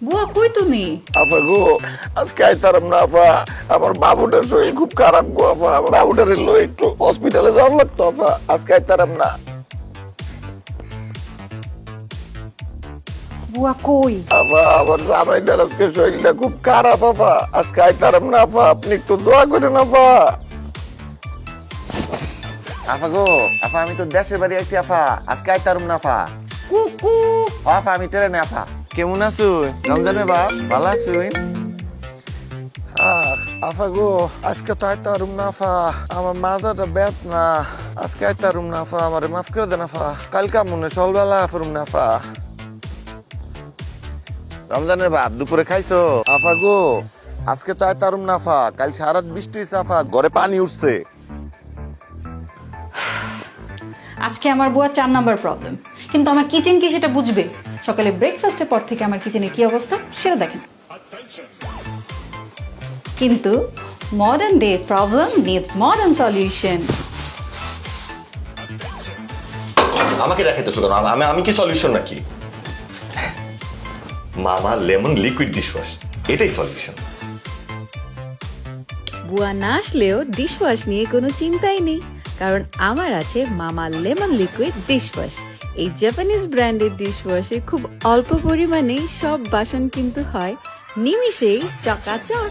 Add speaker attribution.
Speaker 1: বুয়া কই তুমি?
Speaker 2: আপা গো, আজকে আইতারাম না আপা। আমার বাবুটার শরীর খুব খারাপ গো আপা। আমার বাবুটার লই একটু হসপিটালে যাওয়ার লাগতো আপা। আজকে আইতারাম না।
Speaker 1: বুয়া কই?
Speaker 2: আপা আমার জামাইটার আজকে শরীরটা খুব খারাপ আপা। আজকে আইতারাম না আপা। আপনি একটু দোয়া করেন আপা।
Speaker 3: আফা গো, আফা আমি তো দেশের বাড়ি আইছি আফা, আজকে আইতারুম না আফা। কুকু আফা আমি ট্রেনে আফা। কেমন আছো রমজানের বাপ? ভালো আছো?
Speaker 2: আফা গো, আজকে তো আইতারুম না আফা। আমার মাজাটা বেত না। আজকে আইতারুম না আফা। আমারে মাফ করে দেন আফা। কালকা মনে সকালবেলা ফিরুম না আফা।
Speaker 3: রমজানের বাপ দুপুরে খাইছো?
Speaker 2: আফা গো, আজকে তো আইতারুম না আফা। কাল সারা রাত বৃষ্টি হইছে আফা।
Speaker 3: ঘরে পানি উঠছে।
Speaker 1: আজকে আমার বুয়া 4 নাম্বার প্রবলেম, কিন্তু আমার কিচেন কি সেটা বুঝবে? সকালে ব্রেকফাস্টের পর থেকে আমার কিচেনে কি অবস্থা সেটা দেখেন। কিন্তু modern day problem needs modern solution.
Speaker 4: আমাকে দেখাইতেছো কেন? আমি কি সলিউশন নাকি? মামা লেমন লিকুইড ডিশওয়াশ, এটাই সলিউশন।
Speaker 5: বুয়া না আসলেও ডিশওয়াশ নিয়ে কোনো চিন্তাই নেই, কারণ আমার আছে মামা লেমন লিকুইড ডিশওয়াশ। এই জাপানিজ ব্র্যান্ডের ডিশওয়াশে খুব অল্প পরিমাণেই সব বাসন কিন্তু হয় নিমিষেই চকাচক।